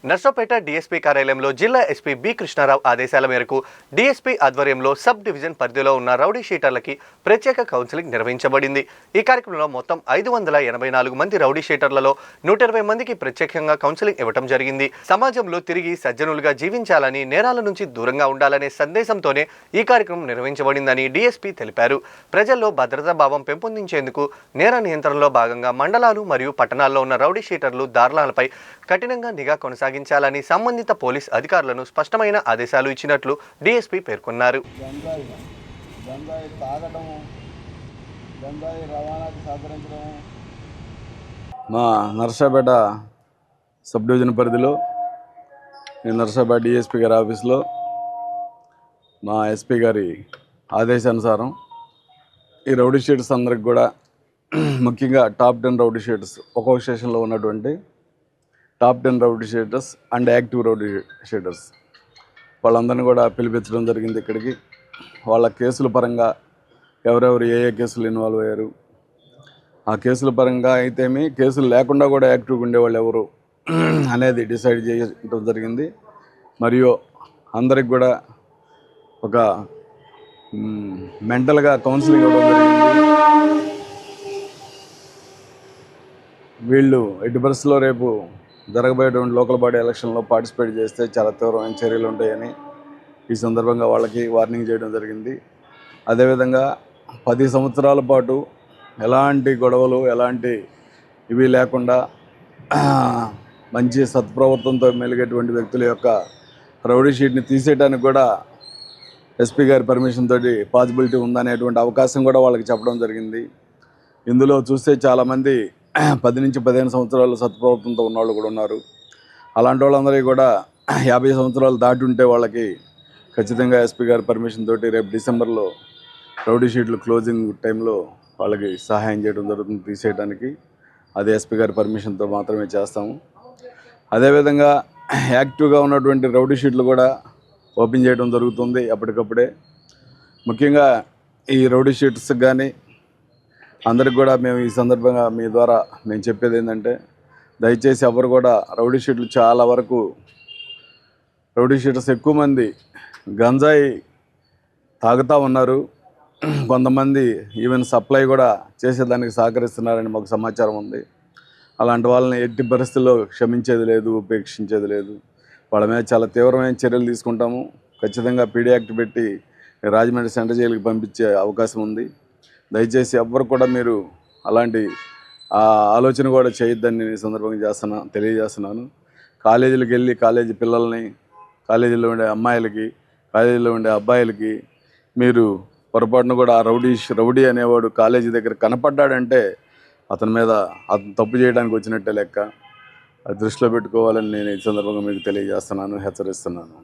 Narsampet DSP కార్యాలయంలో జిల్లా SP B Krishnarao ఆదేశాల మేరకు డీఎస్పీ ఆధ్వర్యంలో సబ్ డివిజన్ పరిధిలో ఉన్న రౌడీ షీటర్లకి ప్రత్యేక కౌన్సిలింగ్ నిర్వహించబడింది। ఈ కార్యక్రమంలో మొత్తం 584 మంది రౌడీ షీటర్లలో 120 మందికి ప్రత్యేకంగా కౌన్సిలింగ్ ఇవ్వడం జరిగింది। సమాజంలో తిరిగి సజ్జనులుగా జీవించాలని, నేరాల నుంచి దూరంగా ఉండాలనే సందేశంతోనే ఈ కార్యక్రమం నిర్వహించబడిందని డీఎస్పీ తెలిపారు। ప్రజల్లో భద్రతా భావం పెంపొందించేందుకు నేర నియంత్రణలో భాగంగా మండలాలు మరియు పట్టణాల్లో ఉన్న రౌడీ షీటర్లు దారులపై కఠినంగా నిఘా కొనసాగించాలని సంబంధిత పోలీస్ అధికారులను స్పష్టమైన ఆదేశాలు ఇచ్చినట్లు డీఎస్పీ పేర్కొన్నారు। మా నర్సాపేట సబ్ డివిజన్ పరిధిలో నర్సాపేట డిఎస్పీ గారి ఆఫీస్లో మా ఎస్పీ గారి ఆదేశానుసారం ఈ రౌడీ షీటర్స్ అందరికి కూడా ముఖ్యంగా టాప్ 10 రౌడీ షీటర్స్ ఒక్కొక్క స్టేషన్లో ఉన్నటువంటి top 10 rowdy sheeters and active rowdy sheeters వాళ్ళందరినీ కూడా పిలిపించడం జరిగింది ఇక్కడికి। వాళ్ళ కేసుల పరంగా ఎవరెవరు ఏ కేసులు ఇన్వాల్వ్ అయ్యారు, ఆ కేసుల పరంగా అయితేమి కేసులు లేకుండా కూడా యాక్టివ్గా ఉండేవాళ్ళు ఎవరు అనేది డిసైడ్ చేయడం జరిగింది। మరియు అందరికి కూడా ఒక మెంటల్గా కౌన్సిలింగ్ ఇవ్వడం జరిగింది। వీళ్ళు ఎట్టి పరిస్థితుల్లో రేపు జరగబోయేటువంటి లోకల్ బాడీ ఎలక్షన్లో పార్టిసిపేట్ చేస్తే చాలా తీవ్రమైన చర్యలు ఉంటాయని ఈ సందర్భంగా వాళ్ళకి వార్నింగ్ చేయడం జరిగింది। అదేవిధంగా 10 సంవత్సరాల పాటు ఎలాంటి గొడవలు ఎలాంటి ఇవి లేకుండా మంచి సత్ప్రవర్తనతో మెలిగేటువంటి వ్యక్తుల యొక్క రౌడీ షీట్ని తీసేయడానికి కూడా ఎస్పీ గారి పర్మిషన్ తోటి పాసిబిలిటీ ఉందనేటువంటి అవకాశం కూడా వాళ్ళకి చెప్పడం జరిగింది। ఇందులో చూస్తే చాలామంది 10 నుంచి 15 సంవత్సరాలు సత్ప్రవర్తనతో ఉన్నవాళ్ళు కూడా ఉన్నారు। అలాంటి వాళ్ళందరికీ కూడా 50 సంవత్సరాలు దాటి ఉంటే వాళ్ళకి ఖచ్చితంగా ఎస్పీ గారి పర్మిషన్ తోటి రేపు డిసెంబర్లో రౌడీ షీట్లు క్లోజింగ్ టైంలో వాళ్ళకి సహాయం చేయడం జరుగుతుంది తీసేయడానికి। అది ఎస్పీ గారి పర్మిషన్తో మాత్రమే చేస్తాము। అదేవిధంగా యాక్టివ్గా ఉన్నటువంటి రౌడీ షీట్లు కూడా ఓపెన్ చేయడం జరుగుతుంది అప్పటికప్పుడే। ముఖ్యంగా ఈ రౌడీ షీట్స్కి కానీ అందరికి కూడా మేము ఈ సందర్భంగా మీ ద్వారా మేము చెప్పేది ఏంటంటే, దయచేసి ఎవరు కూడా రౌడీ షీట్లు చాలా వరకు రౌడీ షీటర్స్ ఎక్కువ మంది గంజాయి తాగుతూ ఉన్నారు, కొంతమంది ఈవెన్ సప్లై కూడా చేసేదానికి సహకరిస్తున్నారని మాకు సమాచారం ఉంది। అలాంటి వాళ్ళని ఎట్టి పరిస్థితుల్లో క్షమించేది లేదు, ఉపేక్షించేది లేదు। వాళ్ళ మీద చాలా తీవ్రమైన చర్యలు తీసుకుంటాము। ఖచ్చితంగా పీడీ యాక్ట్ పెట్టి రాజమండ్రి సెంట్రల్ జైలుకి పంపించే అవకాశం ఉంది। దయచేసి ఎవ్వరు కూడా మీరు అలాంటి ఆలోచన కూడా చేయొద్దని నేను ఈ సందర్భంగా తెలియజేస్తున్నాను। కాలేజీలకు వెళ్ళి కాలేజీ పిల్లల్ని, కాలేజీలో ఉండే అమ్మాయిలకి, కాలేజీలో ఉండే అబ్బాయిలకి మీరు పొరపాటును కూడా రౌడీ అనేవాడు కాలేజీ దగ్గర కనపడ్డాడంటే అతని తప్పు చేయడానికి వచ్చినట్టే లెక్క। అది దృష్టిలో పెట్టుకోవాలని నేను ఈ సందర్భంగా మీకు తెలియజేస్తున్నాను, హెచ్చరిస్తున్నాను।